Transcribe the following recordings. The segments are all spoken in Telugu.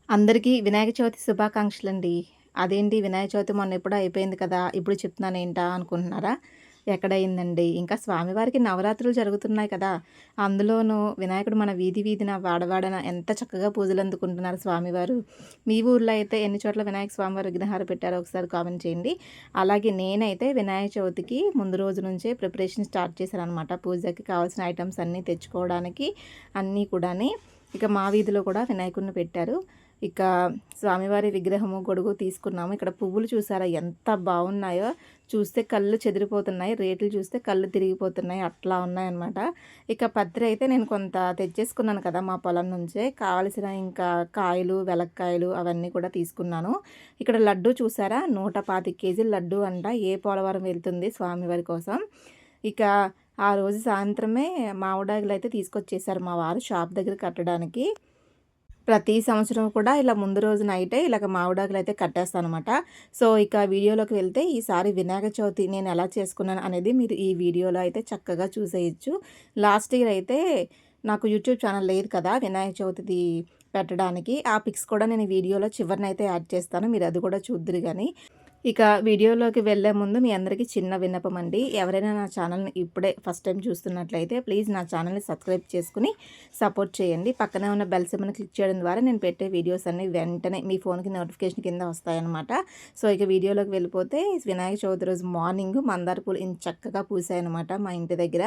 అందరికీ వినాయక చవితి శుభాకాంక్షలండి. అదేంటి వినాయక చవితి మొన్న ఎప్పుడో అయిపోయింది కదా! ఇప్పుడు చెప్తున్నానేంటా అనుకుంటున్నారా? ఎక్కడయిందండి. ఇంకా స్వామివారికి నవరాత్రులు జరుగుతున్నాయి కదా! అందులోనూ వినాయకుడు మన వీధి వీధిన, వాడవాడన ఎంత చక్కగా పూజలందుకుంటున్నారు స్వామివారు. మీ ఊర్లో అయితే ఎన్ని చోట్ల వినాయక స్వామివారి విగ్రహాలు పెట్టారో ఒకసారి కామెంట్ చేయండి. అలాగే నేనైతే వినాయక చవితికి ముందు రోజు నుంచే ప్రిపరేషన్ స్టార్ట్ చేశాననమాట. పూజకి కావాల్సిన ఐటెమ్స్ అన్నీ తెచ్చుకోవడానికి అన్నీ కూడాని. ఇక మా వీధిలో కూడా వినాయకుడిని పెట్టారు. ఇక స్వామివారి విగ్రహము, గొడుగు తీసుకున్నాము. ఇక్కడ పువ్వులు చూసారా ఎంత బాగున్నాయో! చూస్తే కళ్ళు చెదిరిపోతున్నాయి. రేట్లు చూస్తే కళ్ళు తిరిగిపోతున్నాయి. అట్లా ఉన్నాయన్నమాట. ఇక పత్రి అయితే నేను కొంత తెచ్చేసుకున్నాను కదా! మా పొలం నుంచే. కావలసిన ఇంకా కాయలు, వెలక్కాయలు అవన్నీ కూడా తీసుకున్నాను. ఇక్కడ లడ్డు చూసారా 125 కేజీల లడ్డు అంట. ఏ పోలవరం వెళ్తుంది స్వామివారి కోసం. ఇక ఆ రోజు సాయంత్రమే మామిడాకులైతే తీసుకొచ్చేసారు మా వారు షాప్ దగ్గర కట్టడానికి. ప్రతి సంవత్సరం కూడా ఇలా ముందు రోజు నైటే ఇలాగ మామిడాకులైతే కట్టేస్తానమాట. సో, ఇక వీడియోలోకి వెళ్తే ఈసారి వినాయక చవితి నేను ఎలా చేసుకున్నాను అనేది మీరు ఈ వీడియోలో అయితే చక్కగా చూసేయొచ్చు. లాస్ట్ ఇయర్ అయితే నాకు యూట్యూబ్ ఛానల్ లేదు కదా! వినాయక చవితిది పెట్టడానికి. ఆ పిక్స్ కూడా నేను ఈ వీడియోలో చివరనైతే యాడ్ చేస్తాను. మీరు అది కూడా చూద్దురు గాని. ఇక వీడియోలోకి వెళ్ళే ముందు మీ అందరికీ చిన్న విన్నపం అండి. ఎవరైనా నా ఛానల్‌ని ఇప్పుడే ఫస్ట్ టైం చూస్తున్నట్లయితే ప్లీజ్ నా ఛానల్‌ని సబ్స్క్రైబ్ చేసుకుని సపోర్ట్ చేయండి. పక్కనే ఉన్న బెల్ సింబల్‌ని క్లిక్ చేయడం ద్వారా నేను పెట్టే వీడియోస్ అన్నీ వెంటనే మీ ఫోన్‌కి నోటిఫికేషన్ కింద వస్తాయన్నమాట. సో, ఇక వీడియోలోకి వెళ్ళిపోతే వినాయక చవితి రోజు మార్నింగ్ మందార పూలు ఇంత చక్కగా పూసాయన్నమాట మా ఇంటి దగ్గర.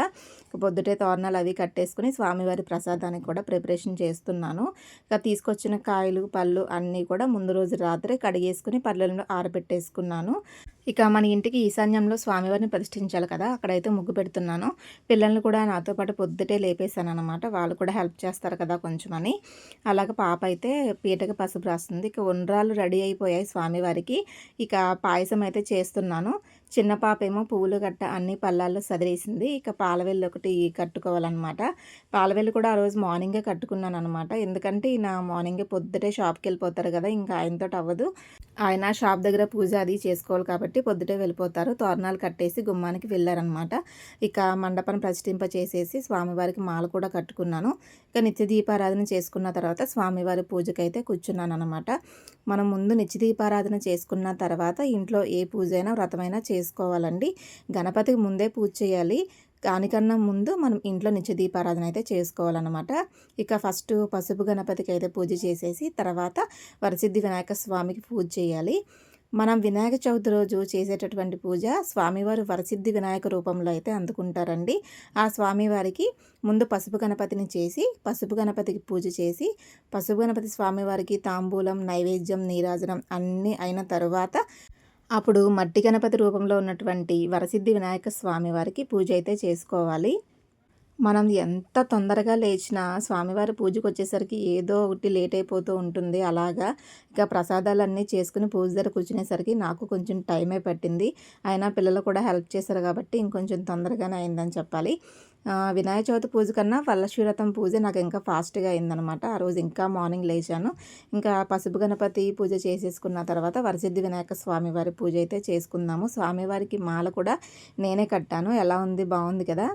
పొద్దుటే తోరణాలు అవి కట్టేసుకుని స్వామివారి ప్రసాదానికి కూడా ప్రిపరేషన్ చేస్తున్నాను. ఇక తీసుకొచ్చిన కాయలు, పళ్ళు అన్నీ కూడా ముందు రోజు రాత్రే కడిగేసుకుని పళ్ళెంలో ఆరబెట్టేసుకున్నాను. ఇక మన ఇంటికి ఈశాన్యంలో స్వామివారిని ప్రతిష్ఠించాలి కదా! అక్కడైతే ముగ్గు పెడుతున్నాను. పిల్లల్ని కూడా నాతో పాటు పొద్దుటే లేపేశాననమాట. వాళ్ళు కూడా హెల్ప్ చేస్తారు కదా కొంచెమని. అలాగ పాప అయితే పీటకి పసుపు రాస్తుంది. ఇక ఉండ్రాళ్ళు రెడీ అయిపోయాయి స్వామివారికి. ఇక పాయసం అయితే చేస్తున్నాను. చిన్న పాపేమో పువ్వులు గట్ట అన్ని పళ్ళాల్లో సదిరేసింది. ఇక పాలవెల్లి ఒకటి కట్టుకోవాలన్నమాట. పాలవెల్లి కూడా ఆ రోజు మార్నింగే కట్టుకున్నాననమాట. ఎందుకంటే ఈయన మార్నింగే పొద్దుటే షాప్‌కెళ్ళిపోతారు కదా! ఇంకా ఆయనతోటి అవ్వదు. ఆయన షాప్ దగ్గర పూజ అది చేసుకోవాలి కాబట్టి పొద్దుటే వెళ్ళిపోతారు. తోరణాలు కట్టేసి గుమ్మానికి వెళ్ళారనమాట. ఇక మండపాన్ని ప్రతిష్ఠింప చేసేసి స్వామివారికి మాల కూడా కట్టుకున్నాను. ఇక నిత్య దీపారాధన చేసుకున్న తర్వాత స్వామివారి పూజకైతే కూర్చున్నాననమాట. మనం ముందు నిత్య దీపారాధన చేసుకున్న తర్వాత ఇంట్లో ఏ పూజ అయినా వ్రతమైనా చేసుకోవాలండి. గణపతికి ముందే పూజ చేయాలి. దానికన్నా ముందు మనం ఇంట్లో నిత్య దీపారాధన అయితే చేసుకోవాలన్నమాట. ఇక ఫస్ట్ పసుపు గణపతికి అయితే పూజ చేసేసి తర్వాత వరసిద్ధి వినాయక స్వామికి పూజ చేయాలి. మనం వినాయక చవితి రోజు చేసేటటువంటి పూజ స్వామివారు వరసిద్ధి వినాయక రూపంలో అయితే అందుకుంటారండి. ఆ స్వామివారికి ముందు పసుపు గణపతిని చేసి పసుపు గణపతికి పూజ చేసి పసుపు గణపతి స్వామివారికి తాంబూలం, నైవేద్యం, నీరాజనం అన్నీ అయిన తరువాత అప్పుడు మట్టి గణపతి రూపంలో ఉన్నటువంటి వరసిద్ధి వినాయక స్వామి వారికి పూజ అయితే చేసుకోవాలి. మనం ఎంత తొందరగా లేచినా స్వామివారి పూజకొచ్చేసరికి ఏదో ఒకటి లేట్ అయిపోతూ ఉంటుంది. అలాగా ఇక ప్రసాదాలన్నీ చేసుకుని పూజ దగ్గర కూర్చునేసరికి నాకు కొంచెం టైమే పట్టింది. అయినా పిల్లలు కూడా హెల్ప్ చేశారు కాబట్టి ఇంకొంచెం తొందరగానే అయిందని చెప్పాలి. వినాయక చవితి పూజ కన్నా వరలక్ష్మి వ్రతం పూజ నాకు ఇంకా ఫాస్ట్‌గా అయిందనమాట. ఆ రోజు ఇంకా మార్నింగ్ లేచాను. ఇంకా పసుపు గణపతి పూజ చేసేసుకున్న తర్వాత వరసిద్ధి వినాయక స్వామివారి పూజ అయితే చేసుకుందాము. స్వామివారికి మాల కూడా నేనే కట్టాను. ఎలా ఉంది? బాగుంది కదా!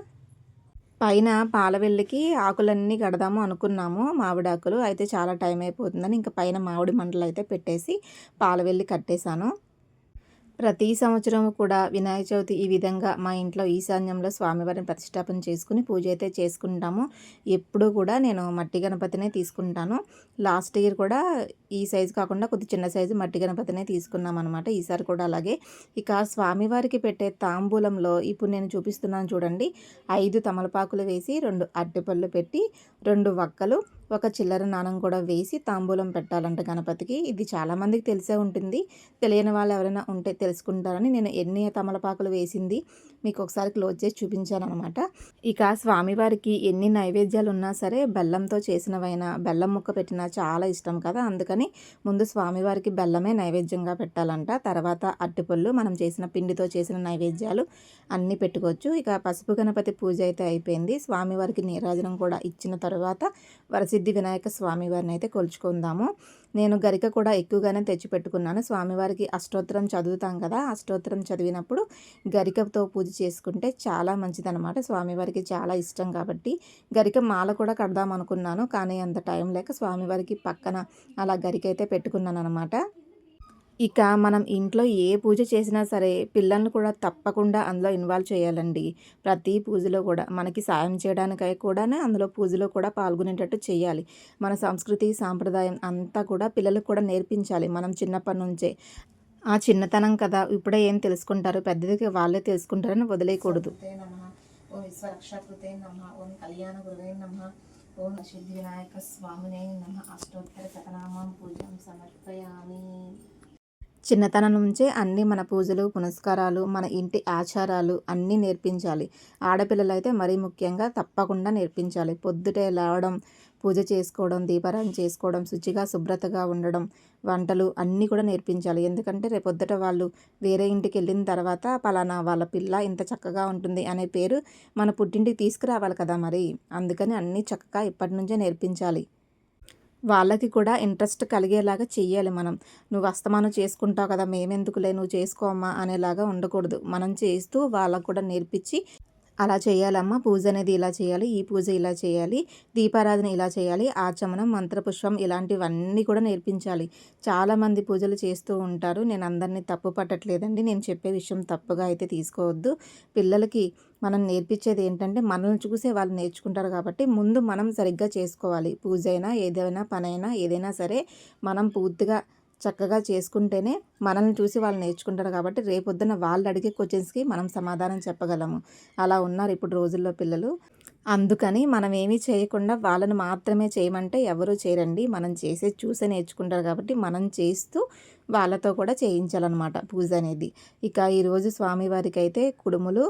పైన పాలవెల్లికి ఆకులన్నీ కడదాము అనుకున్నాము. మామిడాకులు. అయితే చాలా టైం అయిపోతుందని ఇంక పైన మామిడి మండలయితే పెట్టేసి పాలవెల్లి కట్టేశాను. ప్రతి సంవత్సరం కూడా వినాయక చవితి ఈ విధంగా మా ఇంట్లో ఈశాన్యంలో స్వామివారిని ప్రతిష్టాపన చేసుకుని పూజ అయితే చేసుకుంటాము. ఎప్పుడూ కూడా నేను మట్టి గణపతినే తీసుకుంటాను. లాస్ట్ ఇయర్ కూడా ఈ సైజు కాకుండా కొద్ది చిన్న సైజు మట్టి గణపతినే తీసుకున్నామన్నమాట. ఈసారి కూడా అలాగే. ఇక స్వామివారికి పెట్టే తాంబూలంలో ఇప్పుడు నేను చూపిస్తున్నాను చూడండి. 5 తమలపాకులు వేసి 2 అరటిపళ్ళు పెట్టి 2 వక్కలు ఒక చిల్లర నాణం కూడా వేసి తాంబూలం పెట్టాలంట గణపతికి. ఇది చాలామందికి తెలిసే ఉంటుంది. తెలియని వాళ్ళు ఎవరైనా ఉంటే తెలుసుకుంటారని నేను ఎన్ని తమలపాకులు వేసింది మీకు ఒకసారి క్లోజ్ చేసి చూపించాననమాట. ఇక స్వామివారికి ఎన్ని నైవేద్యాలు ఉన్నా సరే బెల్లంతో చేసినవైనా బెల్లం ముక్క పెట్టినా చాలా ఇష్టం కదా! అందుకని ముందు స్వామివారికి బెల్లమే నైవేద్యంగా పెట్టాలంట. తర్వాత అరటిపళ్ళు మనం చేసిన పిండితో చేసిన నైవేద్యాలు అన్నీ పెట్టుకోవచ్చు. ఇక పసుపు గణపతి పూజ అయితే అయిపోయింది. స్వామివారికి నీరాజనం కూడా ఇచ్చిన తర్వాత వరసిద్ధి వినాయక స్వామివారిని అయితే కొలుచుకుందాము. నేను గరిక కూడా ఎక్కువగానే తెచ్చిపెట్టుకున్నాను. స్వామివారికి అష్టోత్తరం చదువుతాం కదా, అష్టోత్తరం చదివినప్పుడు గరికతో పూజ చేసుకుంటే చాలా మంచిదనమాట. స్వామివారికి చాలా ఇష్టం కాబట్టి గరిక మాల కూడా కడదాం అనుకున్నాను. కానీ అంత టైం లేక స్వామివారికి పక్కన అలా గరిక అయితే పెట్టుకున్నానమాట. ఇక మనం ఇంట్లో ఏ పూజ చేసినా సరే పిల్లల్ని కూడా తప్పకుండా అందులో ఇన్వాల్వ్ చేయాలండి. ప్రతి పూజలో కూడా మనకి సాయం చేయడానికై కూడానే అందులో పూజలో కూడా పాల్గొనేటట్టు చేయాలి. మన సంస్కృతి, సాంప్రదాయం అంతా కూడా పిల్లలకు కూడా నేర్పించాలి మనం చిన్నప్పటి నుంచే. ఆ చిన్నతనం కదా ఇప్పుడే ఏం తెలుసుకుంటారు, పెద్దదికి వాళ్ళే తెలుసుకుంటారని వదిలేయకూడదు. ఓం విశ్వరక్షాకృతే నమః, ఓం కళ్యాణ గురువే నమః, ఓం సిద్ధి వినాయక స్వామినే నమః. అష్టోత్తర శతనామం పూజం సమర్పయామి. చిన్నతనం నుంచే అన్నీ మన పూజలు, పునస్కారాలు, మన ఇంటి ఆచారాలు అన్నీ నేర్పించాలి. ఆడపిల్లలైతే మరీ ముఖ్యంగా తప్పకుండా నేర్పించాలి. పొద్దుటే లేవడం, పూజ చేసుకోవడం, దీపారాధన చేసుకోవడం, శుచిగా శుభ్రతగా ఉండడం, వంటలు అన్నీ కూడా నేర్పించాలి. ఎందుకంటే రేపొద్దుట వాళ్ళు వేరే ఇంటికి వెళ్ళిన తర్వాత పలానా వాళ్ళ పిల్ల ఇంత చక్కగా ఉంటుంది అనే పేరు మన పుట్టింటికి తీసుకురావాలి కదా మరి. అందుకని అన్నీ చక్కగా ఇప్పటి నుంచే నేర్పించాలి. వాళ్ళకి కూడా ఇంట్రెస్ట్ కలిగేలాగా చెయ్యాలి మనం. నువ్వు అస్తమానం చేసుకుంటావు కదా, మేమెందుకులే నువ్వు చేసుకో అమ్మా అనేలాగా ఉండకూడదు. మనం చేస్తూ వాళ్ళకు కూడా నేర్పించి అలా చేయాలమ్మా, పూజ అనేది ఇలా చేయాలి, ఈ పూజ ఇలా చేయాలి, దీపారాధన ఇలా చేయాలి, ఆచమనం, మంత్రపుష్పం ఇలాంటివన్నీ కూడా నేర్పించాలి. చాలామంది పూజలు చేస్తూ ఉంటారు. నేను అందరినీ తప్పు పట్టట్లేదండి. నేను చెప్పే విషయం తప్పుగా అయితే తీసుకోవద్దు. పిల్లలకి మనం నేర్పించేది ఏంటంటే మనల్ని చూసే వాళ్ళు నేర్చుకుంటారు కాబట్టి ముందు మనం సరిగ్గా చేసుకోవాలి. పూజ అయినా, ఏదైనా పనైనా, ఏదైనా సరే మనం పూర్తిగా చక్కగా చేసుకుంటేనే మనల్ని చూసి వాళ్ళు నేర్చుకుంటారు కాబట్టి రేపొద్దున వాళ్ళు అడిగే క్వశ్చన్స్కి మనం సమాధానం చెప్పగలము. అలా ఉన్నారు ఇప్పుడు రోజుల్లో పిల్లలు. అందుకని మనం ఏమీ చేయకుండా వాళ్ళని మాత్రమే చేయమంటే ఎవరు చేయరండి. మనం చేసేది చూసే నేర్చుకుంటారు కాబట్టి మనం చేస్తూ వాళ్ళతో కూడా చేయించాలన్నమాట పూజ అనేది. ఇక ఈరోజు స్వామివారికి అయితే కుడుములు,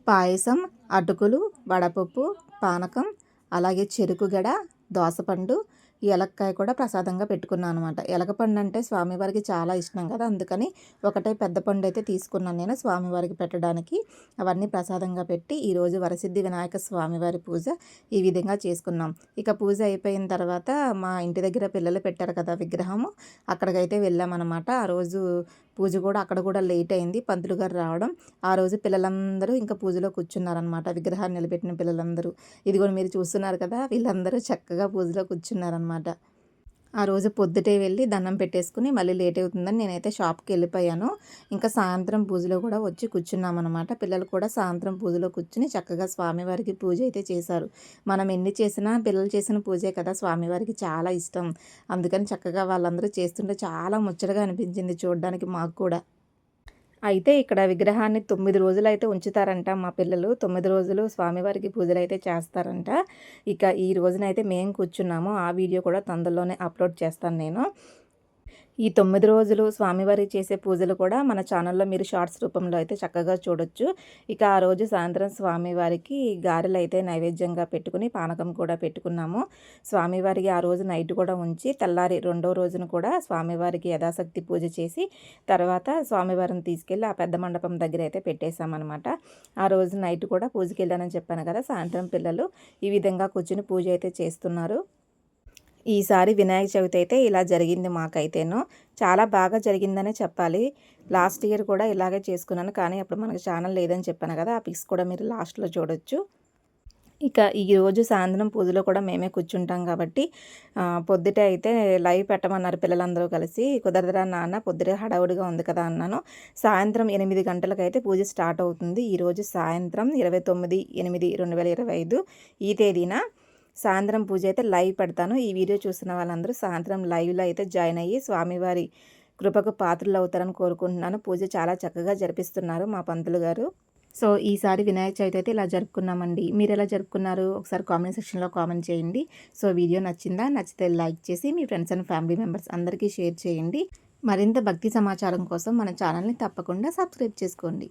పాయసం, అటుకులు, వడపప్పు, పానకం, అలాగే చెరుకు గడ, దోసపండు, ఎలక్కాయ కూడా ప్రసాదంగా పెట్టుకున్నాను అనమాట. ఎలకపండు అంటే స్వామివారికి చాలా ఇష్టం కదా, అందుకని ఒకటే పెద్ద పండు అయితే తీసుకున్నాను నేను స్వామివారికి పెట్టడానికి. అవన్నీ ప్రసాదంగా పెట్టి ఈరోజు వరసిద్ధి వినాయక స్వామివారి పూజ ఈ విధంగా చేసుకున్నాం. ఇక పూజ అయిపోయిన తర్వాత మా ఇంటి దగ్గర పిల్లలు పెట్టారు కదా విగ్రహము, అక్కడికైతే వెళ్ళామన్నమాట. ఆ రోజు పూజ కూడా అక్కడ కూడా లేట్ అయింది, పంతులు గారు రావడం. ఆ రోజు పిల్లలందరూ ఇంకా పూజలో కూర్చున్నారనమాట, విగ్రహాన్ని నిలబెట్టిన పిల్లలందరూ. ఇదిగోని మీరు చూస్తున్నారు కదా, వీళ్ళందరూ చక్కగా పూజలో కూర్చున్నారనమాట. ఆ రోజు పొద్దుటే వెళ్ళి దండం పెట్టేసుకుని మళ్ళీ లేట్ అవుతుందని నేనైతే షాప్కి వెళ్ళిపోయాను. ఇంకా సాయంత్రం పూజలో కూడా వచ్చి కూర్చున్నామన్నమాట. పిల్లలు కూడా సాయంత్రం పూజలో కూర్చుని చక్కగా స్వామివారికి పూజ అయితే చేశారు. మనం ఎన్ని చేసినా పిల్లలు చేసిన పూజే కదా స్వామివారికి చాలా ఇష్టం. అందుకని చక్కగా వాళ్ళందరూ చేస్తుంటే చాలా ముచ్చటగా అనిపించింది చూడడానికి మాకు కూడా. అయితే ఇక్కడ విగ్రహాన్ని 9 రోజులైతే ఉంచుతారంట మా పిల్లలు. 9 రోజులు స్వామివారికి పూజలైతే చేస్తారంట. ఇక ఈ రోజునైతే మేము కూర్చున్నాము. ఆ వీడియో కూడా తొందరలోనే అప్లోడ్ చేస్తాను నేను. ఈ 9 రోజులు స్వామివారికి చేసే పూజలు కూడా మన ఛానల్లో మీరు షార్ట్స్ రూపంలో అయితే చక్కగా చూడొచ్చు. ఇక ఆ రోజు సాయంత్రం స్వామివారికి గారెలు అయితే నైవేద్యంగా పెట్టుకుని పానకం కూడా పెట్టుకున్నాము. స్వామివారికి ఆ రోజు నైట్ కూడా ఉంచి తెల్లారి రెండో రోజున కూడా స్వామివారికి యథాశక్తి పూజ చేసి తర్వాత స్వామివారిని తీసుకెళ్ళి ఆ పెద్ద మండపం దగ్గర అయితే పెట్టేశామన్నమాట. ఆ రోజు నైట్ కూడా పూజకి వెళ్ళానని చెప్పాను కదా, సాయంత్రం పిల్లలు ఈ విధంగా కూర్చుని పూజ అయితే చేస్తున్నారు. ఈసారి వినాయక చవితి అయితే ఇలా జరిగింది మాకైతేను. చాలా బాగా జరిగిందనే చెప్పాలి. లాస్ట్ ఇయర్ కూడా ఇలాగే చేసుకున్నాను, కానీ అప్పుడు మనకు ఛానల్ లేదని చెప్పాను కదా, ఆ పిక్స్ కూడా మీరు లాస్ట్లో చూడొచ్చు. ఇక ఈరోజు సాయంత్రం పూజలో కూడా మేమే కూర్చుంటాం కాబట్టి పొద్దుటే అయితే లైవ్ పెట్టమన్నారు పిల్లలందరూ కలిసి. కుదరదురా నాన్న, పొద్దుటే హడావుడిగా ఉంది కదా అన్నాను. సాయంత్రం 8 గంటలకైతే పూజ స్టార్ట్ అవుతుంది. ఈరోజు సాయంత్రం 29/8/2025 ఈ తేదీన సాయంత్రం పూజ అయితే లైవ్ పెడతాను. ఈ వీడియో చూసిన వాళ్ళందరూ సాయంత్రం లైవ్లో అయితే జాయిన్ అయ్యి స్వామివారి కృపకు పాత్రలు అవుతారని కోరుకుంటున్నాను. పూజ చాలా చక్కగా జరిపిస్తున్నారు మా పంతులు గారు. సో ఈసారి వినాయక చవితి అయితే ఇలా జరుపుకున్నామండి. మీరు ఎలా జరుపుకున్నారు ఒకసారి కామెంట్ సెక్షన్లో కామెంట్ చేయండి. సో వీడియో నచ్చిందా? నచ్చితే లైక్ చేసి మీ ఫ్రెండ్స్ అండ్ ఫ్యామిలీ మెంబర్స్ అందరికీ షేర్ చేయండి. మరింత భక్తి సమాచారం కోసం మన ఛానల్ని తప్పకుండా సబ్స్క్రైబ్ చేసుకోండి.